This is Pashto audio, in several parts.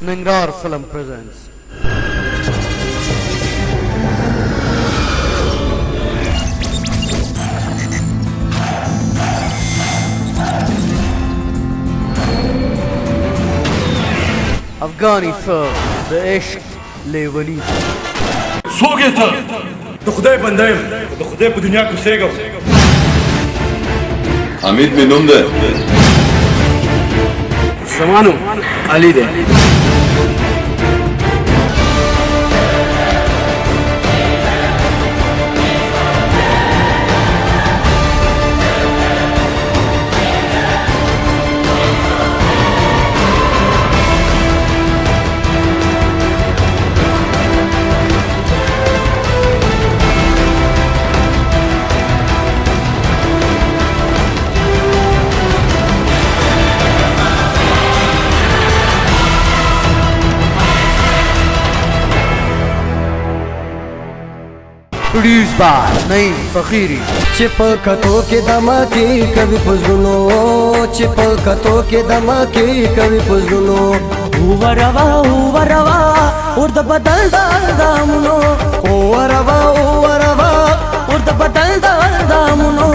Nangar Film presents Afghani film The Ishq Lewali. سوق ته د خدای بنده یم د خدای په دنیا کې اوسېږم. حمید مې نوم ده. سمانو علي ده. Produced by Naeem Fakhiri. चिपकतों के धमाके कभी फुजलुनो चिपकतों के धमाके कभी फुजलुनो ऊवरवा उर्द बदल दामुनो ऊवरवा उर्द बदल दामुनो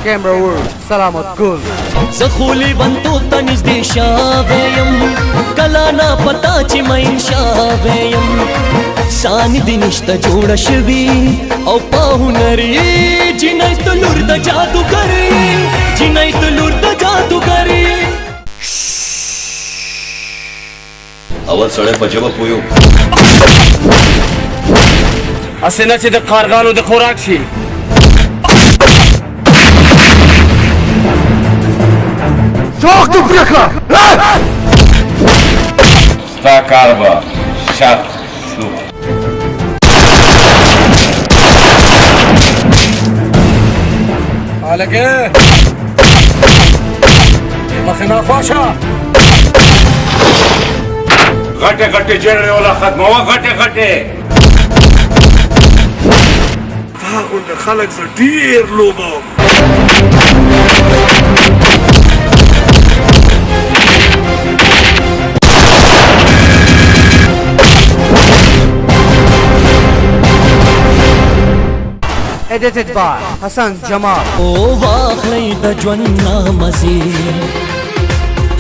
Camera work Salamat Gul. زخولی بنتو تنیز دی شاویم کلانا پتا چی من شاویم سانی دی نشتا جوڑا شوی او پاہو نری جنای تلور دا جادو کری جنای تلور دا جادو کری اول سړی په جبه پویو اسنه چې د کارګانو د خوراک شي. Talk to Brika! ستا کار به شرط شو. هلکه مخې ناخواشه غټې غټې جنرې ولا ختموه غټې تا غونډه خلک زه ډېر لوبوم. Edited by Hassan Jamal. او واخلی د ژوند نامزي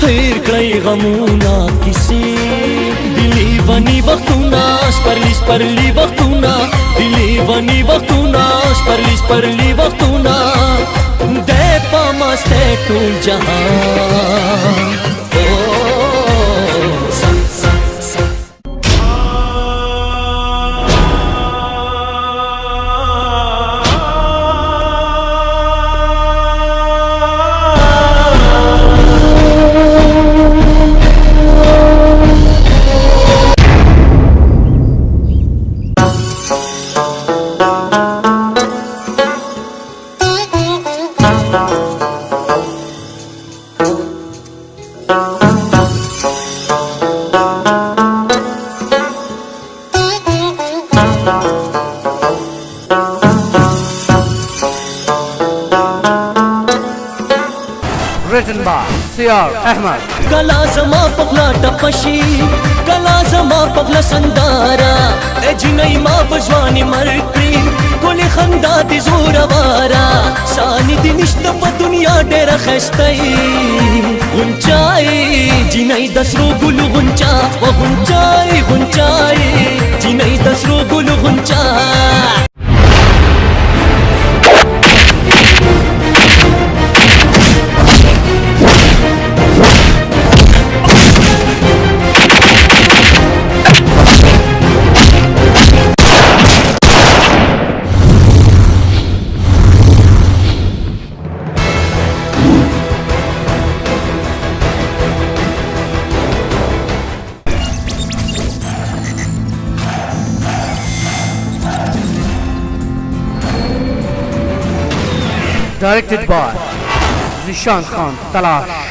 هیر کړی غمونه کیسې دلی ونی وختونه سپرلی وختونه دلی ونی وختونه سپرلی وختونه د پامسته ټول جهان Written by C.R. Ahmed. کلا زما پخلا ټپشي کلا زما پخلا سندارا اجنای ما بجوانی مرکړي کولی خندا دي زور وارا سانی دي نشته په دنیا ډېر خستای غونچای جنای دسرو ګل غونچا او غونچای جنای دسرو ګل غونچا Directed by Zishan Khan Talash.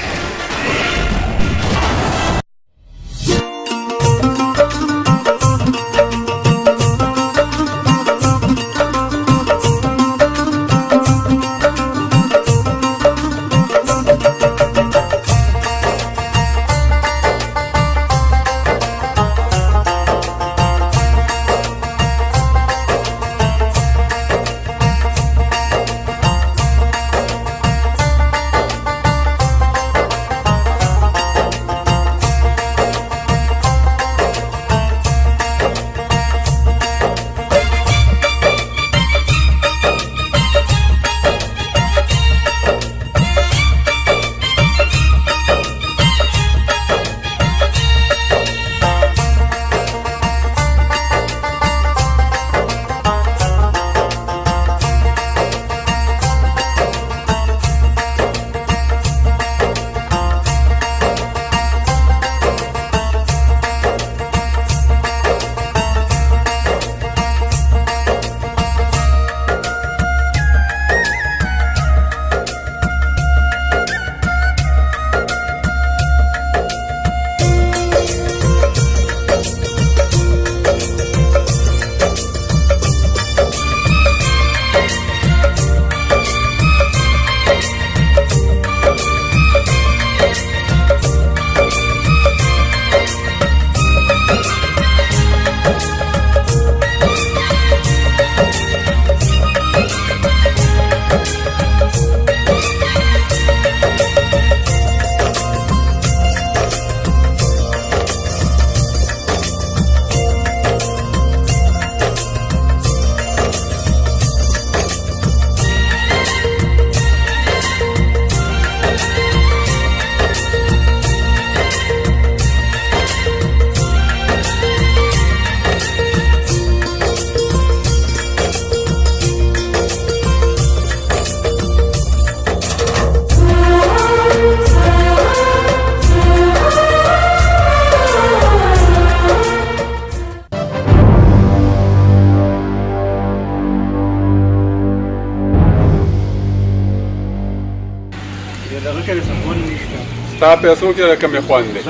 ستا پیسو کې رقم یې خوند دی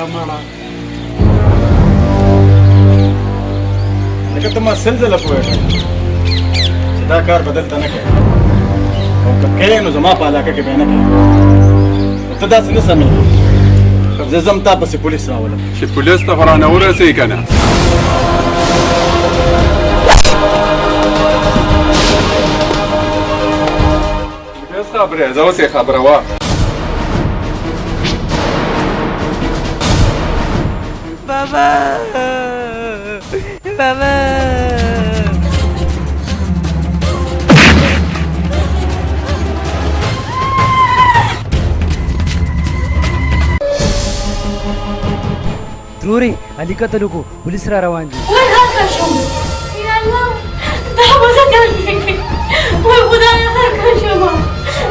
لکه ته ما سل ځله پوهېږم چې دا کار به دلته نه کوې او که کوې نو زما په علاقه کې به یې نه کوې نو ته داسې نه سمېږي زه ځم تا پسې پولیس راولم چې پولیس ته خو رانه ورسوي که نه بس خبرې زه اوس یې خبروه Baba! Baba! تروري علي قتلوا کو पुलिस را روان دي وای هغه شوم یا الله دا به څنګه کېږي وای خدای هغه شوم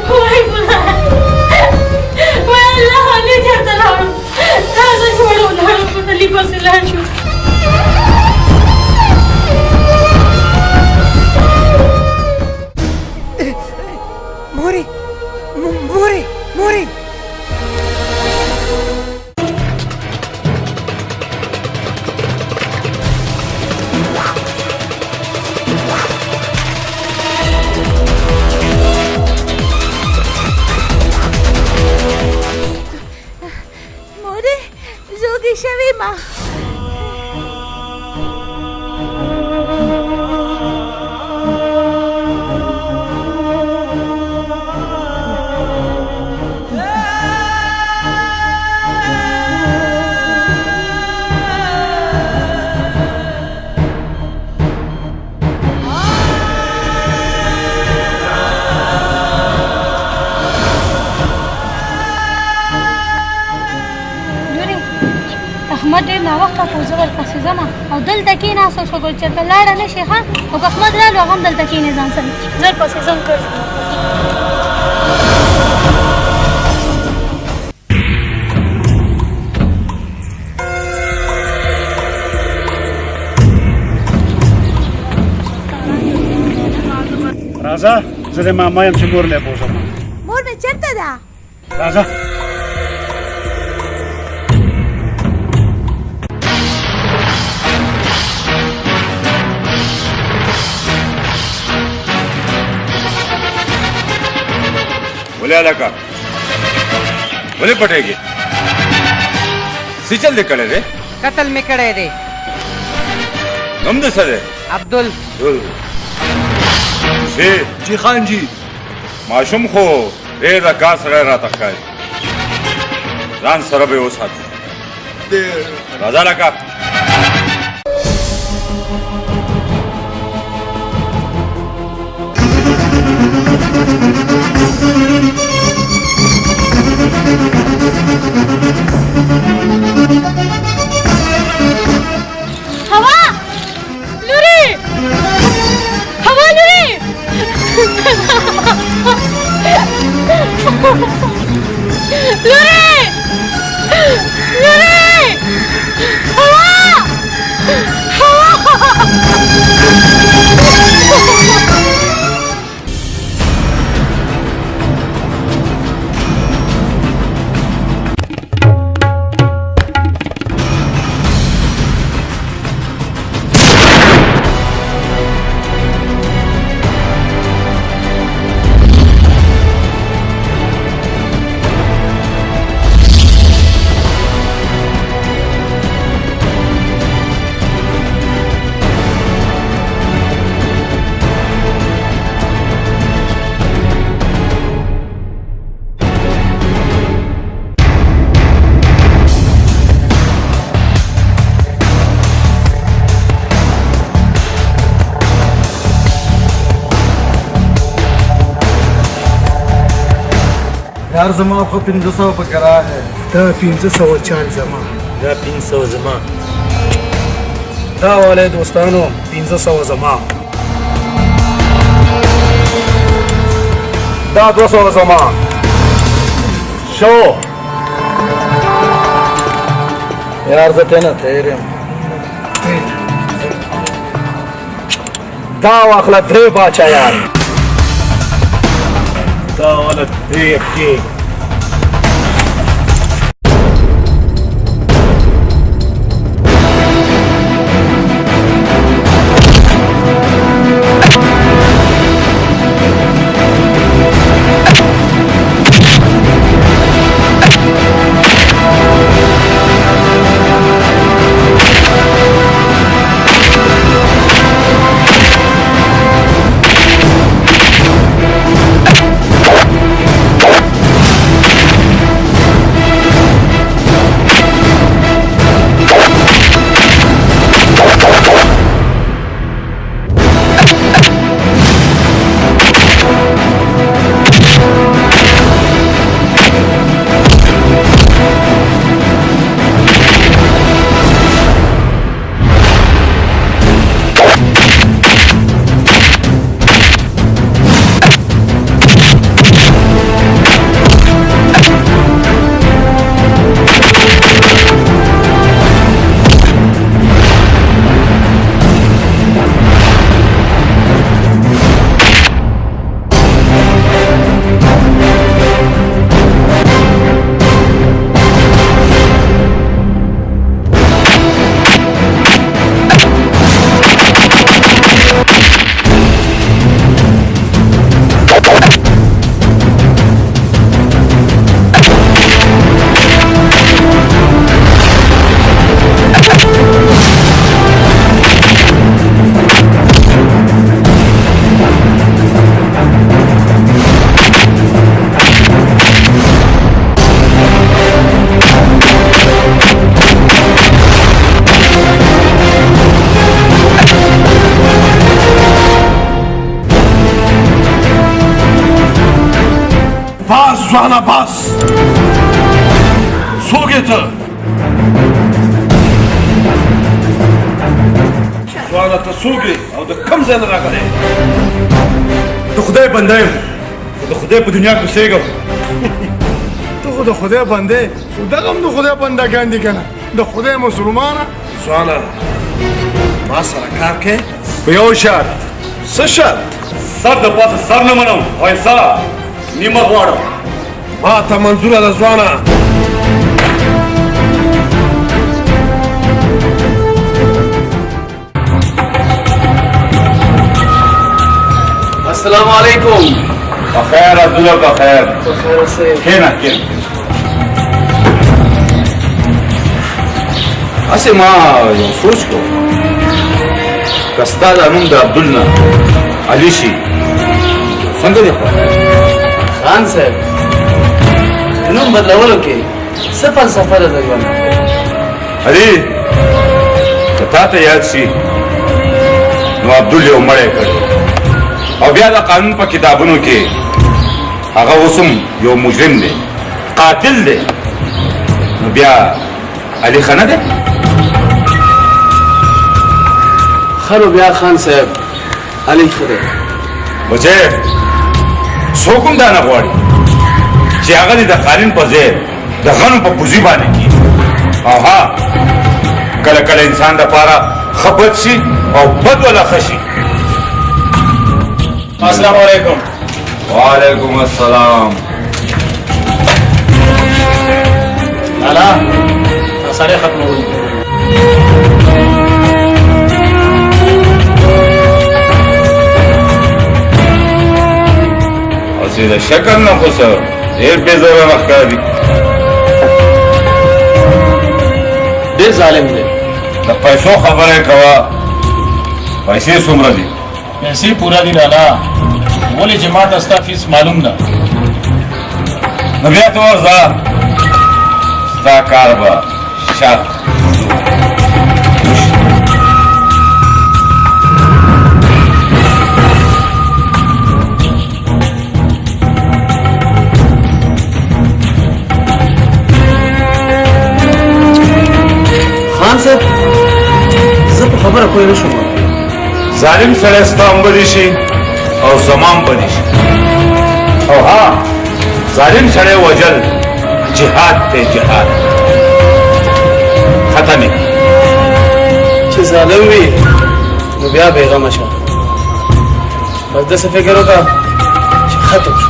وای خدای وای الله علي چرته لاړو تاسو جوړو لاړو په دلی پسې لاړ شو موري موري موري شویما احمد ډېر ناوخته خو زه ورپسې ځم او دلته کېناسته شو ګل چېرته لاړه نه شي ښه او که احمد رالو هغه هم دلته کېنې ځان سره زه ورپسې ځم راځه زه د ماما یم چې مور مې بوځم چرته ده؟ راځه ولې هلکه ولې پټېږي څه چل دې کړی دی قتل مې کړی دی نوم دې څه دی عبدل جی خان جی ماشوم خو ډېر د کار سره راته ښکاري ځان سره به یې وساتي راځه هلکه هوا لوري هوا لوري لوري لوري هوا هوا یار زما خو 500 پکې راغی دا 540 زما دا 500 زما دا والے دوستانو 500 زما دا 200 زما شو یار زه ته نه تیر یم دا واخله درې باچایان دا والا درې کې باز ځوانه باز څوک یې ته ځوانه ته څوک یې او د کوم ځای نه راغلی د خدای بنده یم خو د خدای په دنیا کې اوسېږم ته خو د خدای بنده خو دغه هم د خدای بندګان دي که نه د خدای مسلمانه ځوانه ما سره کار کوې په یو شرط څه شرط سر د پاسه سر نه منم او حصه نیمه غواړم ما ته منظوره ده ځوانه. السلام علیکم. بخیر عبدالله بخیر. کښېنه کښېنه. هسې ما یو سوچ کو که ستا دا نوم د عبدل نه علي شي څنګه دی خو خان صاحب نوم بدلولو کې څه فلسفه ده د ژوند؟ علي که تا ته یاد شي نو عبدل یو مړی کړی او بیا د قانون په کتابونو کې هغه اوس هم یو مجرم دی قاتل دی نو بیا علي ښه نه دی؟ خلو بیا خان صاحب علي ښه دی. بچې څوک هم دا نه غواړي چې هغه دې د قانون په ځای د غنو په پوزي باندې کړي او ها کله کله انسان دپاره ښه بد شي او بد والا ښه شي. السلام علیکم. وعلیکم السلام. لالا سړی ختموي. اوسې د شکل نه خو څه ډېر بې ضرره ښکاري. ډېر ظالم دی. د پیسو خبره یې کوه. پیسې څومره دي؟ پیسې پوره دي لالا ولې چې ما ته ستا فیس معلوم ده. نو بیا ته ورځه ستا کار به شاق خان صاحب زه په خبره پوه نه شوم. ظالم سړی ستا هم بدي شي او زما هم بدي شي او ها ظالم سړی وجل جهاد دی جهاد ختم یې. چې ظالم وي نو بیا بېغمه شه. بس داسې فکر وکړه چې ختم شو.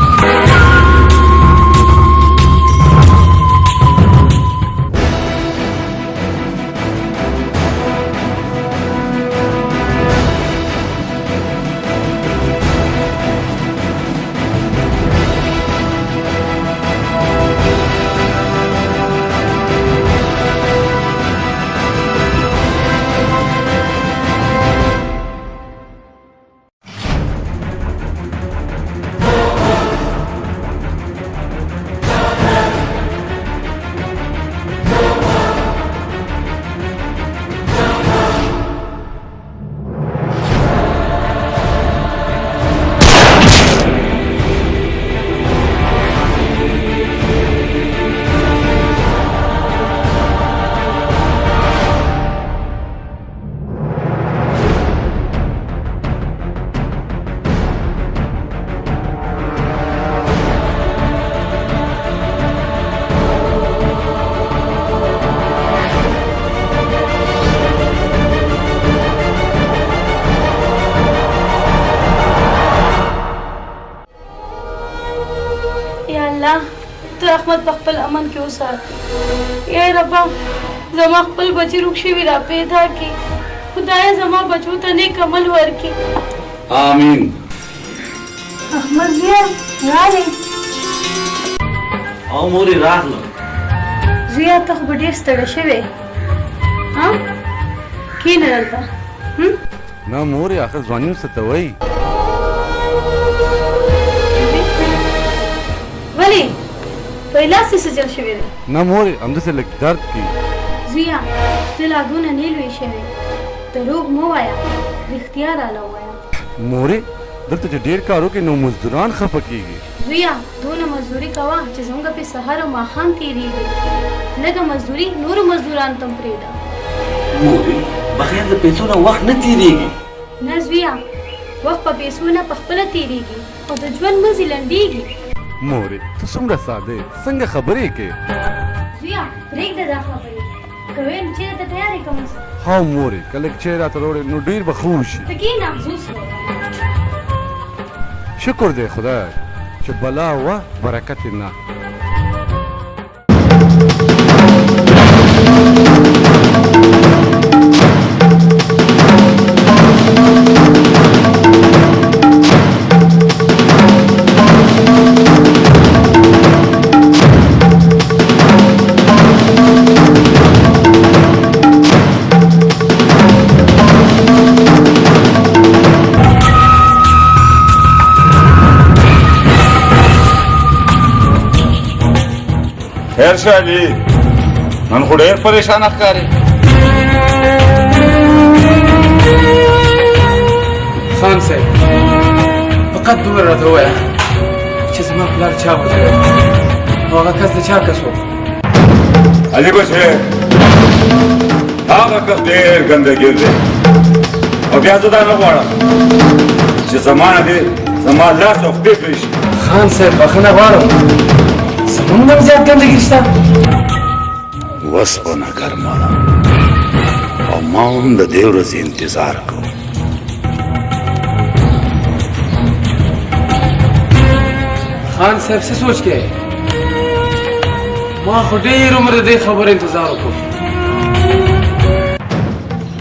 احمد په خپل امن کې وسات. یا ربا زما خپل بچی روک شوي را پیدا کړي. خدای زما بچو ته نیک عمل ورکړي. آمین. احمد زیا راغی. او مورې راغله. زیا ته خو به ډېر ستړی شوی. ها کښېنه دلته. نه مورې آخر ځواني څه ته وایي. ولې په لاس یې څه جل شوی دی؟ نه مورې همداسې لږ درد کوي. زویه ته لا دونه نه لوی شوی. دروغ مه وایه رښتیا راله ووایه. مورې دلته چې ډېر کار وکړې نو مزدوران خفه کېږي. زویه دونه مزدوري کوه چې زموږ پې سهار او ماښام تېرېږي. لږه مزدوري نورو مزدورانو ته هم پرېږده. مورې بغیر د پیسو نه وخت نه تېرېږي. نه زویه وخت په پیسو نه په خپله تېرېږي او د ژوند مزې لنډېږي. مورې ته څومره ساده څنګه خبرې کوې. زویه پرېږده دا خبرې. که ویې نو چېرې ته تیارې کوم. ها مورې کله چې راته راوړې نو ډېر به ښه وشي. ته کښېنه افسوس کوه. شکر دی خدای چې بلا وه برکت یې نه. خیر شه علي نن خو ډېر پریشانه ښکارې خان صاحب فقط دومره راته ووایه چې زما پلار چا وژلی او هغه کس د چا کس و علي بچې هغه کس ډېر ګندګیر دی او بیا زه دا نه غواړم چې زما نه دې زما لاس او خپې پرې شي خان صاحب بخښنه غواړم زموږ نه هم زیات ګندګي شته وسپنه ګرمه ده او ما هم د دې ورځې انتظار کوم خان صاحب څه سوچ کې ما خو ډېر عمر د دې خبر انتظار وکړ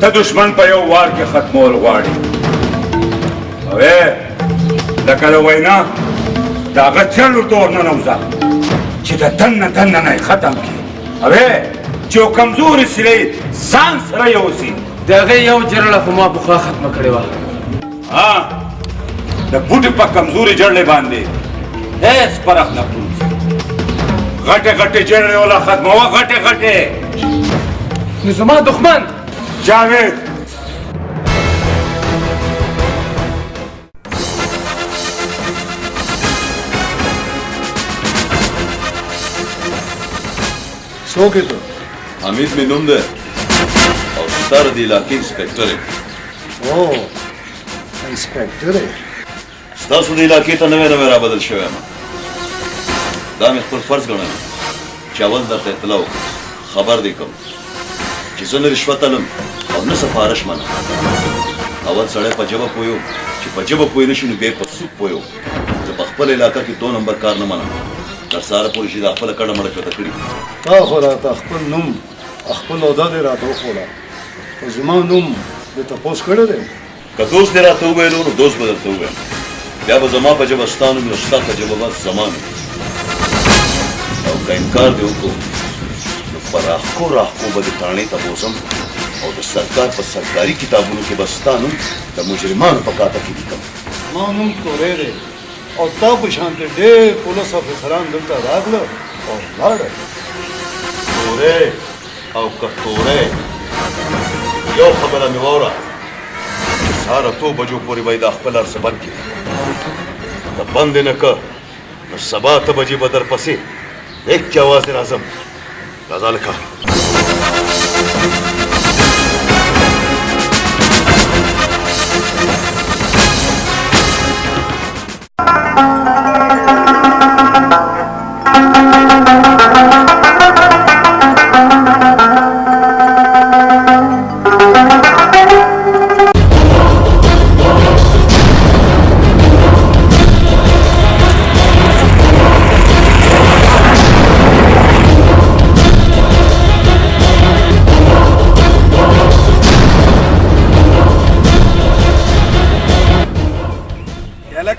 ته دشمن په یو وار کې ختمول غواړې او لکه د وینا د هغه چل ورته ورننوځه چې د دننه دننه یې ختم کړي او چې یو کمزورې سیلۍ ځان سره یوسي د هغې یو جرړه خو ما پخوا ختمه کړې وه د بوټي په کمزورې جړلې باندې هېڅ فرق نه پروزي غټې غټې جړلې وله ختموه غټې غټې نو زما دښمن جاوید څوک یې ته حمید مې نوم دی او ستا د علاقې انسپکټر یم او انسپکټر یې ستاسو د علاقې ته نوی نوی رابدل شوی یم دا مې خپل فرض ګڼلی چې اول درته اطلاع وکړم خبر دې کوم چې زه نه رشوت الم او نه سفارش منم اول سړی په ژبه پوهیو چې په ژبه پوه نه شي نو بیا په سود پوهیو زه په خپل علاقه کې 2 نمبر کار نه منم تر سهاره پورې چې دا خپله کډه مړه چوته کړي تا خو راته خپل نوم خپل عہده دې راته وښوله خو زما نوم دې تپوس کړی دی که دوست دې راته وویلو نو دوست به درته ووایم بیا به زما په ژبه ستا نوم نو ستا په ژبه به زما نوم او که انکار دې وکړو نو په راښکو راښکو به دې تاڼې ته بوځم او د سرکار په سرکاري کتابونو کې به ستا نوم د مجرمانو په کاته کې لیکم زما نوم تورې دی او تا په شانتې ډېر پولیس افسران دلته راغله او لاړل تورې او که تورې یو خبره مې واوره سهار 2 بجو پورې به یې دا خپل هر څه بند کړي که بند یې نه که نو سبا 8 بجې به درپسې لیک کې اواز دې راځم راځه لکه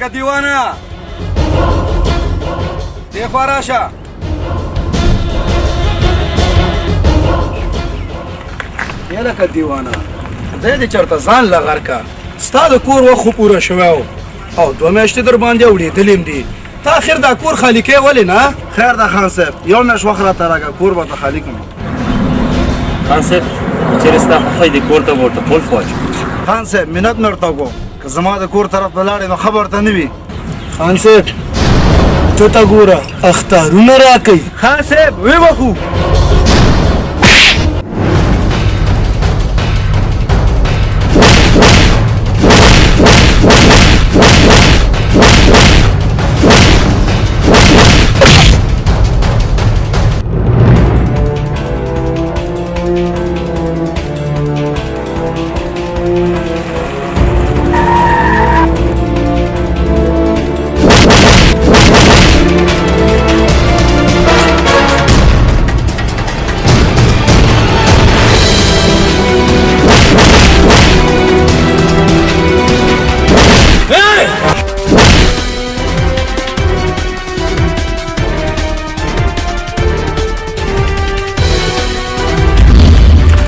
دیوانه دی خوا راشه یا لکه دیوانه خدای دې چېرته ځان لغر که ستا د کور وخت خو پوره شوی و او 2 میاشتې در باندې اورېدلي م دي ته اخر دا کور خالي کوې ولې نه خیر ده خان صاحب یو میاشت وخت راته راکړه کور به ته خالي کړم خان صاحب چېرې ستا خوښی دی کور ته به ورته قلف واچوو خان صاحب منت مې ورته وکړو که زما د کور طرف ته لاړې نو خبر ته نه وي خان صاحب ته ته ګوره اختارونه راکوي خان صاحب ویې بخو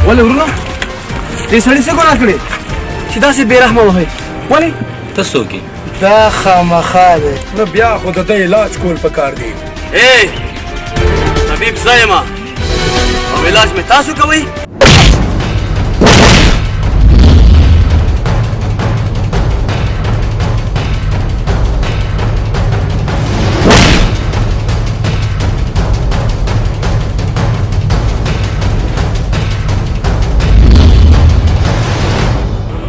ولې ورونه دې سړي څه ګناه کړې چې داسې بې رحمه وهئ ولې ته څوک یې دا خامخا دی نو بیا خو د ده علاج کول پکار دی طبيب زه یم او علاج مې تاسو کوئ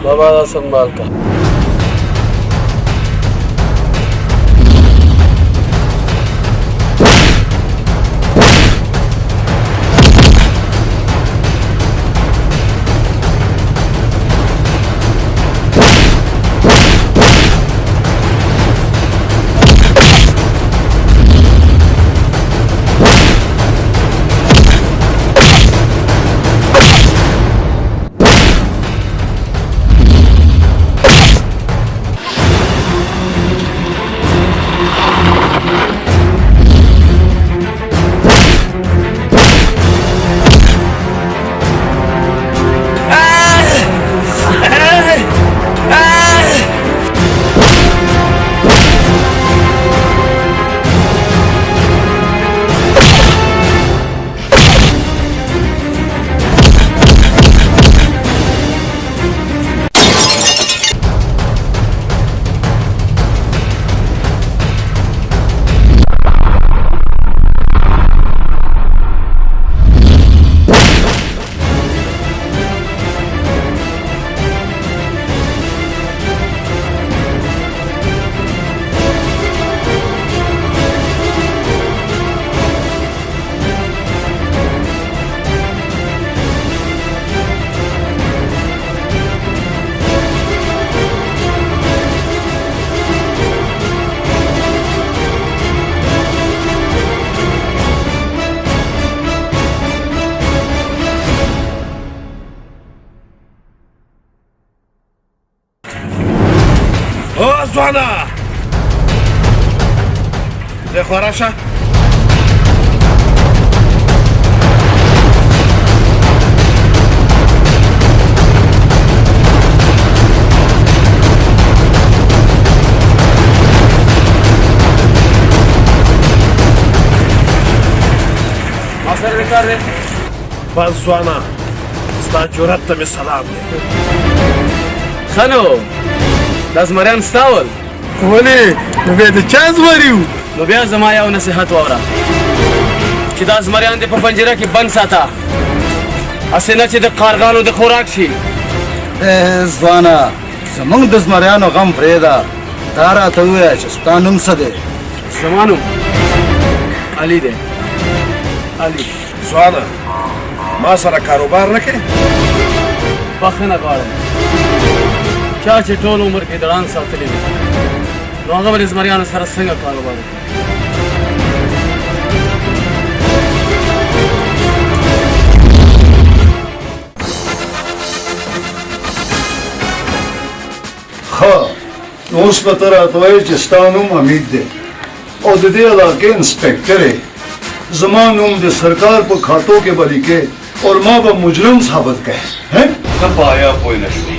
बाबा संभाल का ځوانه د خوا راشه ما سره کار دی بس ځوانه ستا جرأت ته مې سلام دی ښه نو دا زمریان ستا ول ولې نو بیا د چا زمري وو نو بیا زما یو نصیحت واوره چې دا زمریان دې په پنجره کې بند ساته هسې نه چې د کارګانو د خوراک شي ځوانه زموږ د زمریانو غم پرېږده دا راته ووایه چې ستا نوم څه دی زما نوم علي دی علي ځوانه ما سره کاروبار نه کوې بخښنه غواړم چا چې ټول عمر کې دړان ساتلی وي نو هغه به د زمریانو سره څنګه کاروبار وکړي ښه نو اوس به ته راته وایې چې ستا نوم حمید دی او د دې علاقې انسپکټر یې زما نوم د سرکار په کھاتو کې به لیکې اور ما به مجرم ثابت کړې ته په آیا پوه نه شوې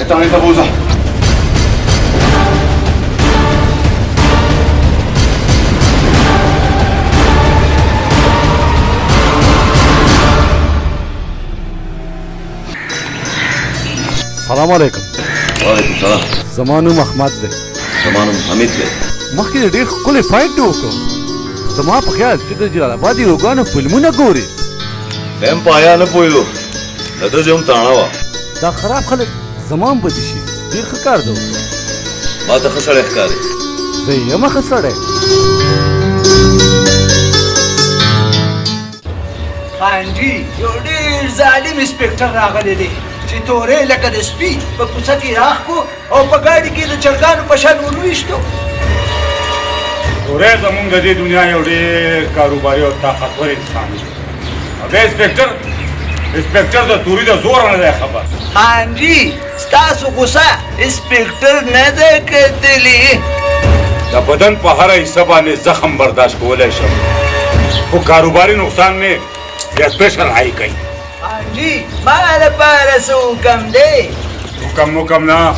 Etane tabuza. سلام علیکم وعلیکم سلام زما نوم احمد دی زما نوم حمید دی مخکې ډېر ښکلی فایټ دې وکړو زما په خیال چې د جلال آباد یوګانو فلمونه ګوري ته هم په آیا نه پوهېدو د ده هم تاڼه وه دا خراب خلک زما هم بدي شي ډېر ښه کار دی ما ته ښه سړی ښکاري زه یم ښه سړی خانجي یو ډېر ظالم انسپکټر راغلی دی چې تورې لکه د سپي په کوڅه کې راخ کو او په ګاډي کې د چرګانو په شان ولویشتو تورې زمونږ د دې دنیا یو ډېر کاروباري او طاقتور انسان دی او بیا انسپکټر انسپکټر د توري د زور نه دی خبر. خان جی ستاسو غوسه انسپکټر نه دی کتلی. د بدن په هره حصه باندې زخم برداشت کولی شم، خو کاروباري نقصان مې بیا سپیشل هائی کوي. خان جی ما لپاره څه حکم دی؟ حکم نه،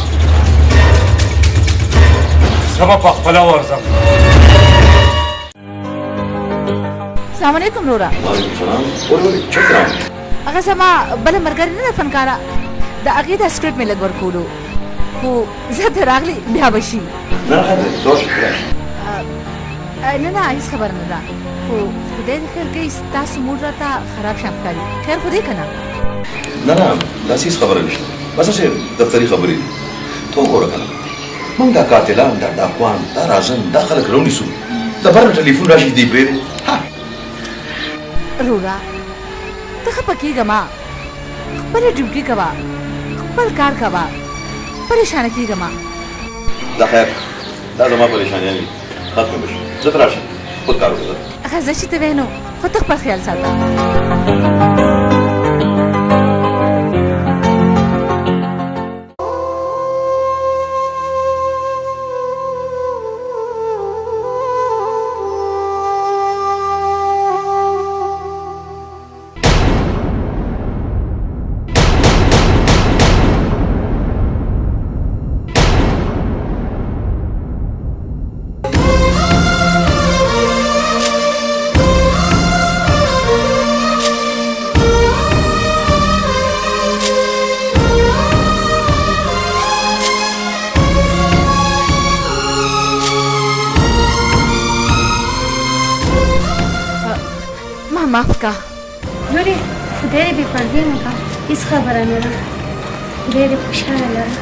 زه به په خپله ورځم. السلام علیکم رورا. وعلیکم السلام. ورورې چېرته روان؟ هغه زما بله ملګرې نه ده فنکاره، د هغې دا سکرپټ مې لږ ورکولو، خو زه ته راغلی بیا به شي. نه خیر دی، زور شي کړی. نه هېڅ خبره نه ده، خو خدای دې خیر کوي ستاسو موډ راته خراب شم ښکاري. خیر خو دی که نه؟ نه داسې هېڅ خبره نشته، بس هسې دفتري خبرې دي. ته وګوره که نه موږ دا قاتلان دا ډاکوان دا رازن دا خلک راونیسو، د بر نه ټلیفون راشي دی پرېږدي. رورا ته خفه کېږه مه، خپله ډیوټي کوه، خپل کار کوه، پریشانه کېږه مه. دا خیر دا زما پریشانیانې ختمې به شي، زه ته راشم خپل کار وکړه. ښه زه چې ته وایې نو خو ته خپل خیال ساته. माफ का نورې خدای دې بې پردې نه کړه، هېڅ خبره نه ده، خدای دې خوشحاله لره.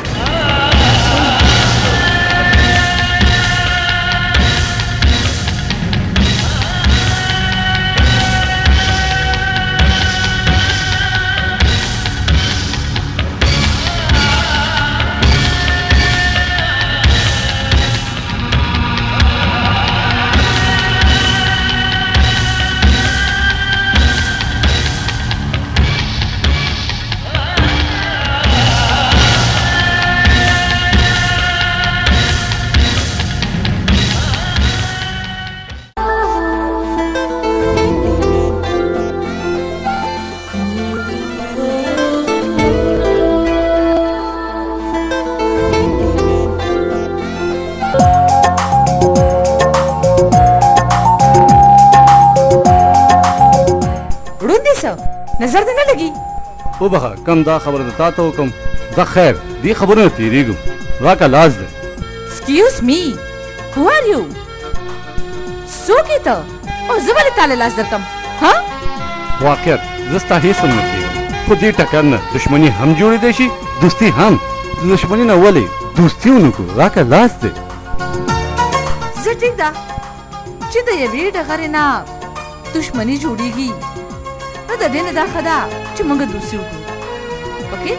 نظر دې نه لګي؟ وبخه کم دا خبره ده تا ته وکم، دا خیر دې خبرو نه تېرېږم، راکه لاس دی. Excuse me, who are you? څوک یې ته او زه ولې تا له لاس درکم؟ ها؟ واقعیت زه ستا هېڅ هم نه کېږم، خو دې ټکر نه دښمني هم جوړېدی شي، دوستي هم. د دښمني نه ولې دوستي ونه کړو، راکه لاس دی. زه ټیک ده چې د یوې ډغرې نه دښمني جوړېږي، نو د دې نه دا ښه ده چې موږ دوستي وکړو. اوکې؟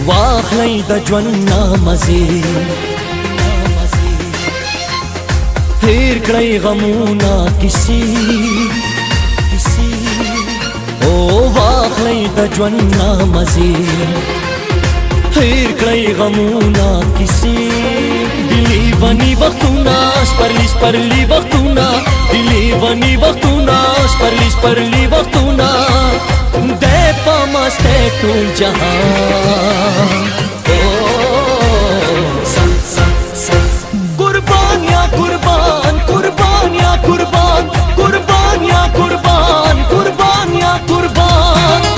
واخلئ د ژوند نامزې هېر کړئ غمونه کیسې او واخلئ د ژوند نامزې هېر کړئ غمونه کیسې دلی ونی وختونه سپرلی سپرلی وختونه دلی ونی وختونه स्पर्ली वक्तुना दे पमस्ते टूल जहां कुर्बानियां कुर्बान कुर्बानियां कुर्बान कुर्बानियां कुर्बान कुर्बानियां कुर्बान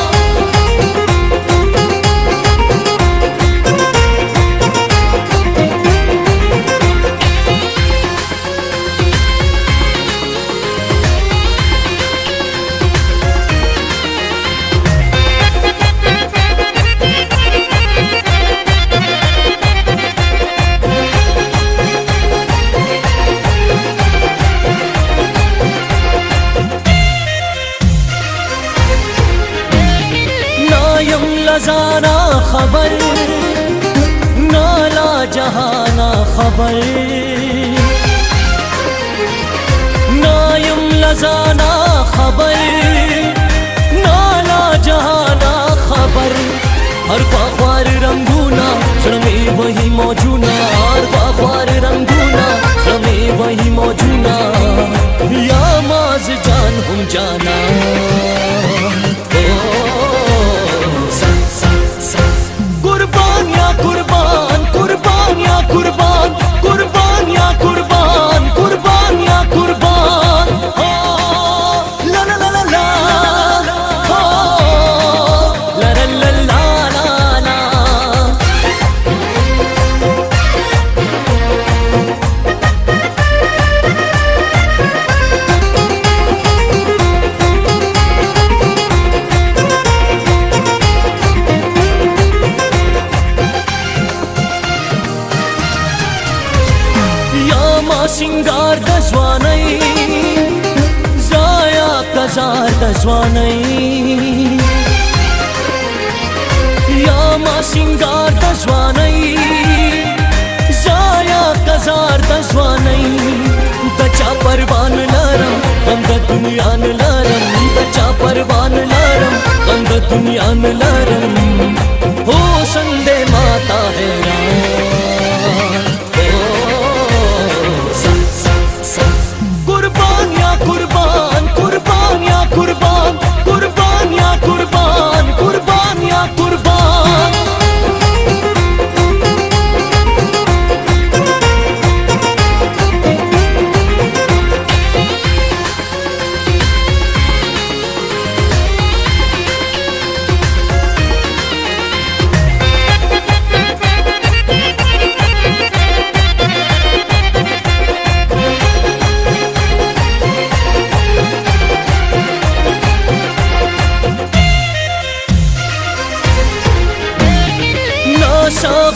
लजाना खबर नाला जहाना खबर नायम लजाना खबर नाला जहाना खबर हर ख्वार रंगूना में वही मौजूना हर ख्वार रंगूना में वही मौजूना या माज जान हम जाना कुर्बानियां कुर्बान कुर्बानियां कुर्बान कुर्बानियां कुर्बान कुर्बानियां कुर्बान ला ला ला ला ला ला ला ला ला ला सिंगार दजवानई जाया कजार दजवानई या मा सिंगार दजवानई जाया कजार दजवानई बचा परवान लरम गंद दुनिया न लरम बचा परवान लरम गंद दुनिया न लरम हो संदे माता है कुर्बानियां कुर्बान कुर्बानियां कुर्बान कुर्बानियां कुर्बान कुर्बानियां कुर्बान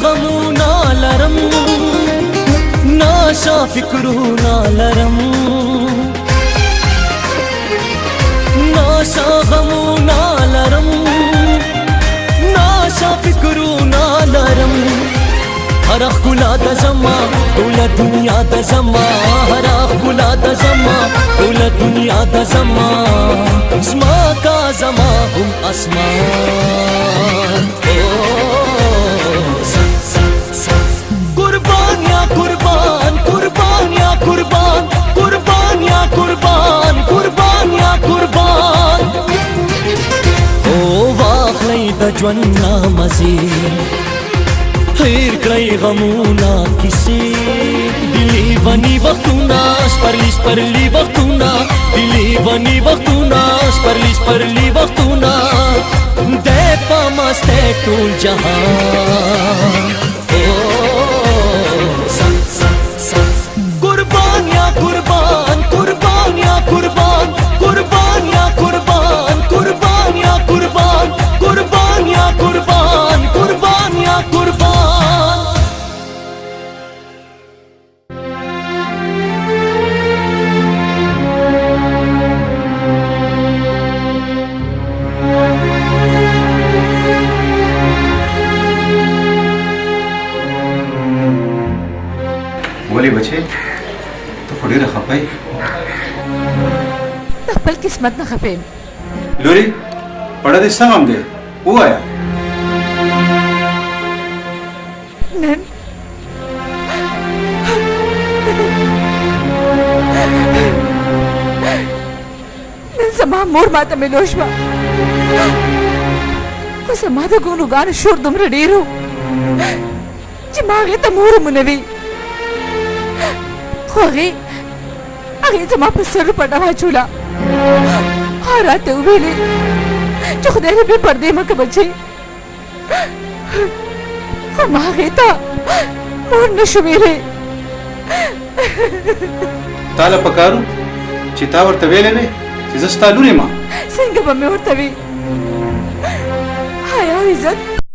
गमू ना लरम नाशा फिक्रू ना लरम नाशा गमू ना लरम नाशा फिक्रू ना लरम हर खुला दजमा दूला दुनिया दजमा हर खुला दजमा दूला दुनिया दजमा स्मा का जमा हम आसमान कुर्बानियां कुर्बान कुर्बानियां कुर्बान कुर्बानियां कुर्बान कुर्बानियां कुर्बान ओ वाखलई दजवन्ना मज़ीद खैर कई गमूना किसी दिली बनी वक्तुना स्पर्ली वक्तुना दिली बनी वक्तुना स्पर्ली वक्तुना दे पमस्ते टूल जहां कुर्बानियां कुर्बान कुर्बानियां कुर्बान कुर्बानियां कुर्बान कुर्बानियां कुर्बान कुर्बानियां कुर्बान कुर्बानियां कुर्बान बोली बच्चे तो खुड़ी रखा भाई तखपल किस्मत न खफेम लोरी पड़ा दिस्सा हम दे वो आया नन زما مور ماته ملو شوه خو زما د ګونګانو شور دومره ډېر و چې ما هغې ته مور هم ونه وي خو هغې زما په سر پټه واچوله او راته وویلې چې خدای دې بې پردې مه که بچې خو ما هغې ته مور نه شو ویلی تا له پکارو چې تا ورته ویلی وې چې زه ستا لور یم څنګه به مې ورته وي حیا عزت